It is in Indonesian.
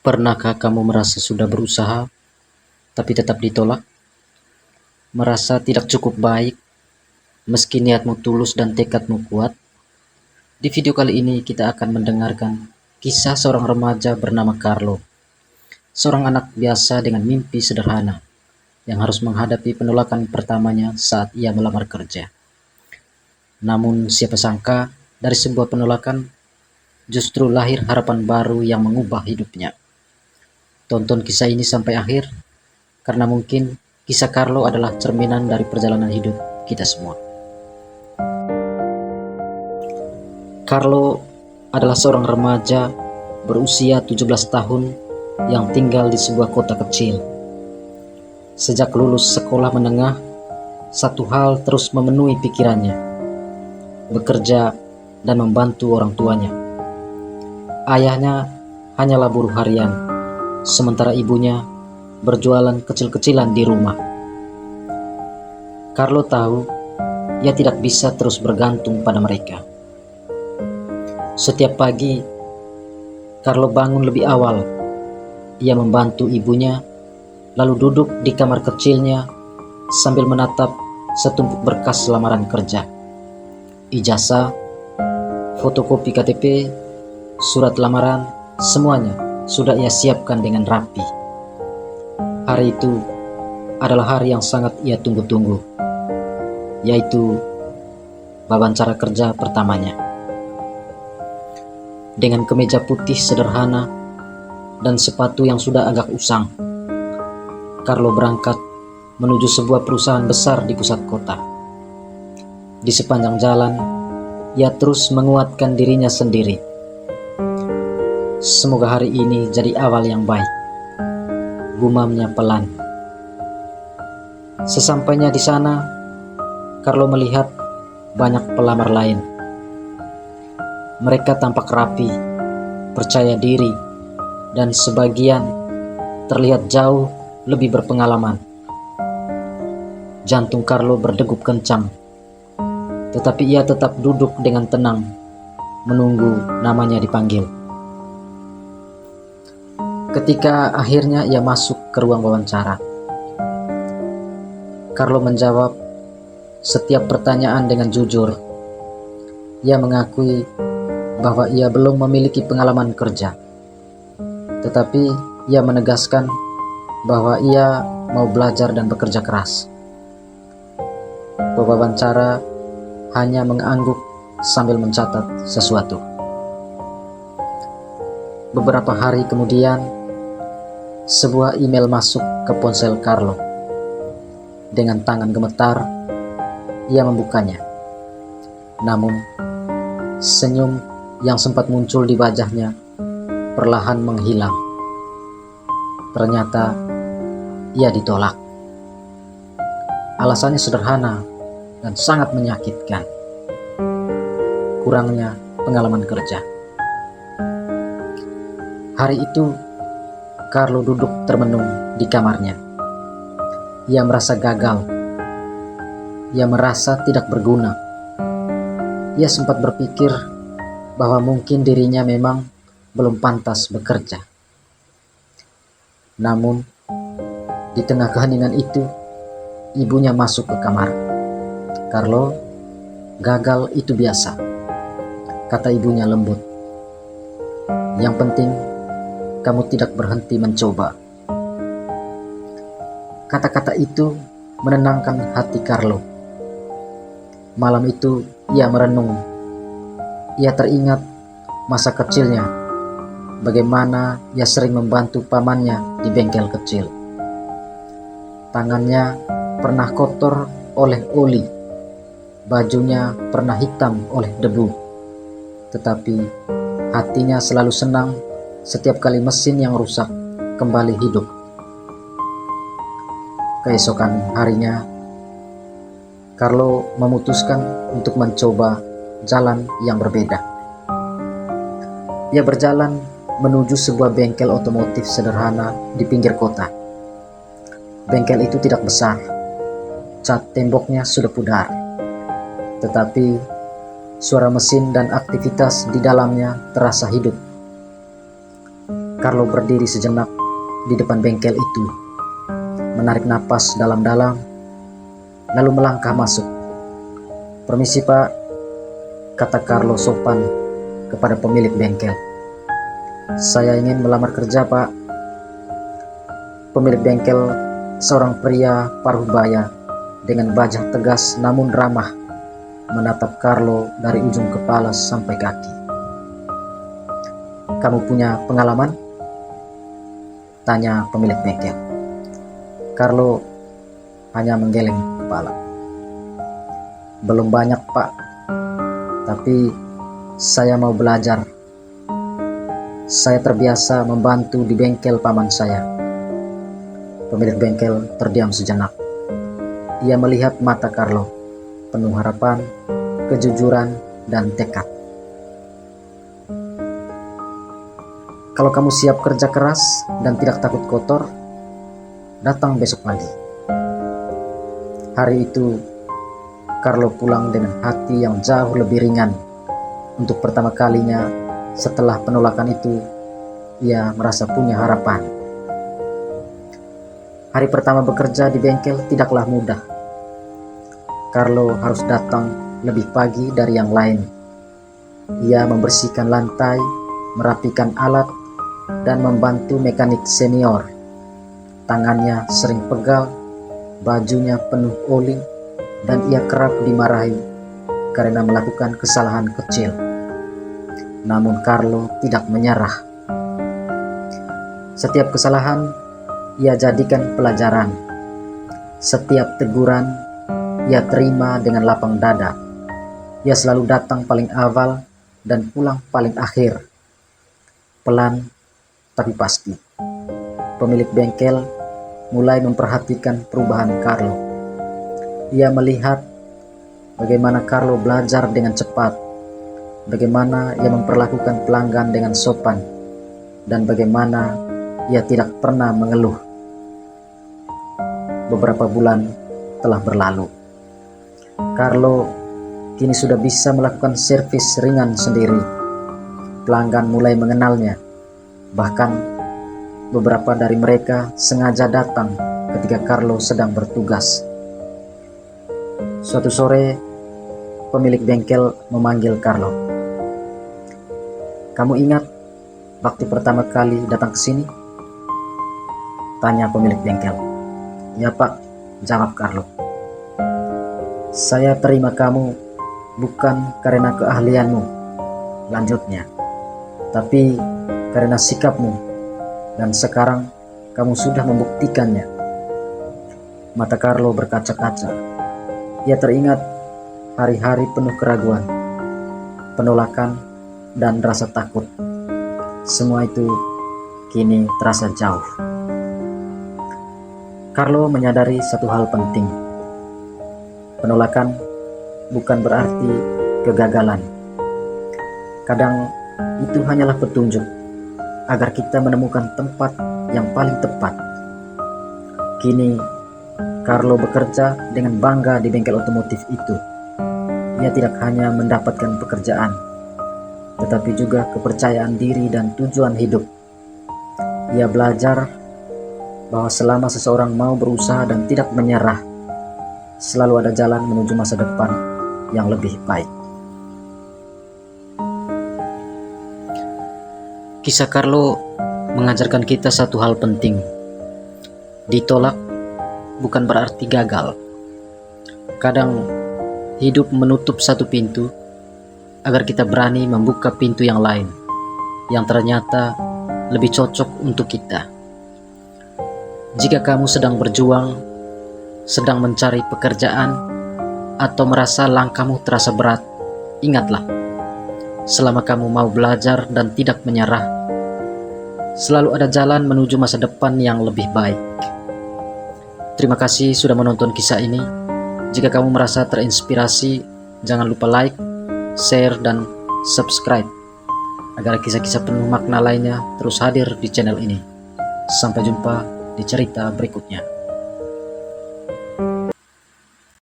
Pernahkah kamu merasa sudah berusaha, tapi tetap ditolak? Merasa tidak cukup baik, meski niatmu tulus dan tekadmu kuat? Di video kali ini kita akan mendengarkan kisah seorang remaja bernama Carlo, seorang anak biasa dengan mimpi sederhana yang harus menghadapi penolakan pertamanya saat ia melamar kerja. Namun siapa sangka dari sebuah penolakan justru lahir harapan baru yang mengubah hidupnya. Tonton kisah ini sampai akhir, karena mungkin kisah Carlo adalah cerminan dari perjalanan hidup kita semua. Carlo adalah seorang remaja berusia 17 tahun yang tinggal di sebuah kota kecil. Sejak lulus sekolah menengah, satu hal terus memenuhi pikirannya: bekerja dan membantu orang tuanya. Ayahnya hanyalah buruh harian, sementara ibunya berjualan kecil-kecilan di rumah. Carlo tahu ia tidak bisa terus bergantung pada mereka. Setiap pagi, Carlo bangun lebih awal. Ia membantu ibunya, lalu duduk di kamar kecilnya sambil menatap setumpuk berkas lamaran kerja. Ijazah, fotokopi KTP, surat lamaran, semuanya sudah ia siapkan dengan rapi. Hari itu adalah hari yang sangat ia tunggu-tunggu, yaitu wawancara kerja pertamanya. Dengan kemeja putih sederhana dan sepatu yang sudah agak usang, Carlo berangkat menuju sebuah perusahaan besar di pusat kota. Di sepanjang jalan, ia terus menguatkan dirinya sendiri. Semoga hari ini jadi awal yang baik, gumamnya pelan. Sesampainya di sana, Carlo melihat banyak pelamar lain. Mereka tampak rapi, percaya diri, dan sebagian terlihat jauh lebih berpengalaman. Jantung Carlo berdegup kencang, tetapi ia tetap duduk dengan tenang, menunggu namanya dipanggil. Ketika akhirnya ia masuk ke ruang wawancara, Carlo menjawab setiap pertanyaan dengan jujur. Ia mengakui bahwa ia belum memiliki pengalaman kerja, tetapi ia menegaskan bahwa ia mau belajar dan bekerja keras. Pewawancara hanya mengangguk sambil mencatat sesuatu. Beberapa hari kemudian, sebuah email masuk ke ponsel Carlo. Dengan tangan gemetar, ia membukanya. Namun, senyum yang sempat muncul di wajahnya perlahan menghilang. Ternyata ia ditolak. Alasannya sederhana dan sangat menyakitkan: kurangnya pengalaman kerja. Hari itu, Carlo duduk termenung di kamarnya. Ia merasa gagal. Ia merasa tidak berguna. Ia sempat berpikir bahwa mungkin dirinya memang belum pantas bekerja. Namun, di tengah keheningan itu, ibunya masuk ke kamar. "Carlo, gagal itu biasa," kata ibunya lembut. "Yang penting, kamu tidak berhenti mencoba." Kata-kata itu menenangkan hati Carlo. Malam itu ia merenung. Ia teringat masa kecilnya, bagaimana ia sering membantu pamannya di bengkel kecil. Tangannya pernah kotor oleh oli, bajunya pernah hitam oleh debu, tetapi hatinya selalu senang setiap kali mesin yang rusak kembali hidup. Keesokan harinya, Carlo memutuskan untuk mencoba jalan yang berbeda. Ia berjalan menuju sebuah bengkel otomotif sederhana di pinggir kota. Bengkel itu tidak besar, cat temboknya sudah pudar, tetapi suara mesin dan aktivitas di dalamnya terasa hidup. Carlo berdiri sejenak di depan bengkel itu, menarik napas dalam-dalam, lalu melangkah masuk. "Permisi Pak," kata Carlo sopan kepada pemilik bengkel. "Saya ingin melamar kerja Pak." Pemilik bengkel, seorang pria paruh baya dengan wajah tegas namun ramah, menatap Carlo dari ujung kepala sampai kaki. "Kamu punya pengalaman?" tanya pemilik bengkel. Carlo hanya menggeleng kepala. "Belum banyak Pak, tapi saya mau belajar. Saya terbiasa membantu di bengkel paman saya." Pemilik bengkel terdiam sejenak. Ia melihat mata Carlo, penuh harapan, kejujuran, dan tekad. "Kalau kamu siap kerja keras dan tidak takut kotor, datang besok pagi." Hari itu, Carlo pulang dengan hati yang jauh lebih ringan. Untuk pertama kalinya setelah penolakan itu, ia merasa punya harapan. Hari pertama bekerja di bengkel tidaklah mudah. Carlo harus datang lebih pagi dari yang lain. Ia membersihkan lantai, merapikan alat, dan membantu mekanik senior. Tangannya sering pegal, bajunya penuh oli, dan ia kerap dimarahi karena melakukan kesalahan kecil. Namun Carlo tidak menyerah. Setiap kesalahan ia jadikan pelajaran. Setiap teguran ia terima dengan lapang dada. Ia selalu datang paling awal dan pulang paling akhir. Pelan tapi pasti, pemilik bengkel mulai memperhatikan perubahan Carlo. Ia melihat bagaimana Carlo belajar dengan cepat, bagaimana ia memperlakukan pelanggan dengan sopan, dan bagaimana ia tidak pernah mengeluh. Beberapa bulan telah berlalu. Carlo kini sudah bisa melakukan servis ringan sendiri. Pelanggan mulai mengenalnya. Bahkan beberapa dari mereka sengaja datang ketika Carlo sedang bertugas. Suatu sore, pemilik bengkel memanggil Carlo. "Kamu ingat waktu pertama kali datang ke sini?" tanya pemilik bengkel. "Ya Pak," jawab Carlo. "Saya terima kamu bukan karena keahlianmu," lanjutnya, "tapi karena sikapmu, dan sekarang kamu sudah membuktikannya." Mata Carlo berkaca-kaca. Ia teringat hari-hari penuh keraguan, penolakan, dan rasa takut. Semua itu kini terasa jauh. Carlo menyadari satu hal penting. Penolakan bukan berarti kegagalan. Kadang itu hanyalah petunjuk agar kita menemukan tempat yang paling tepat. Kini, Carlo bekerja dengan bangga di bengkel otomotif itu. Ia tidak hanya mendapatkan pekerjaan, tetapi juga kepercayaan diri dan tujuan hidup. Ia belajar bahwa selama seseorang mau berusaha dan tidak menyerah, selalu ada jalan menuju masa depan yang lebih baik. Kisah Carlo mengajarkan kita satu hal penting. Ditolak bukan berarti gagal. Kadang hidup menutup satu pintu agar kita berani membuka pintu yang lain, yang ternyata lebih cocok untuk kita. Jika kamu sedang berjuang, sedang mencari pekerjaan, atau merasa langkahmu terasa berat, ingatlah, selama kamu mau belajar dan tidak menyerah, selalu ada jalan menuju masa depan yang lebih baik. Terima kasih sudah menonton kisah ini. Jika kamu merasa terinspirasi, jangan lupa like, share, dan subscribe agar kisah-kisah penuh makna lainnya terus hadir di channel ini. Sampai jumpa di cerita berikutnya.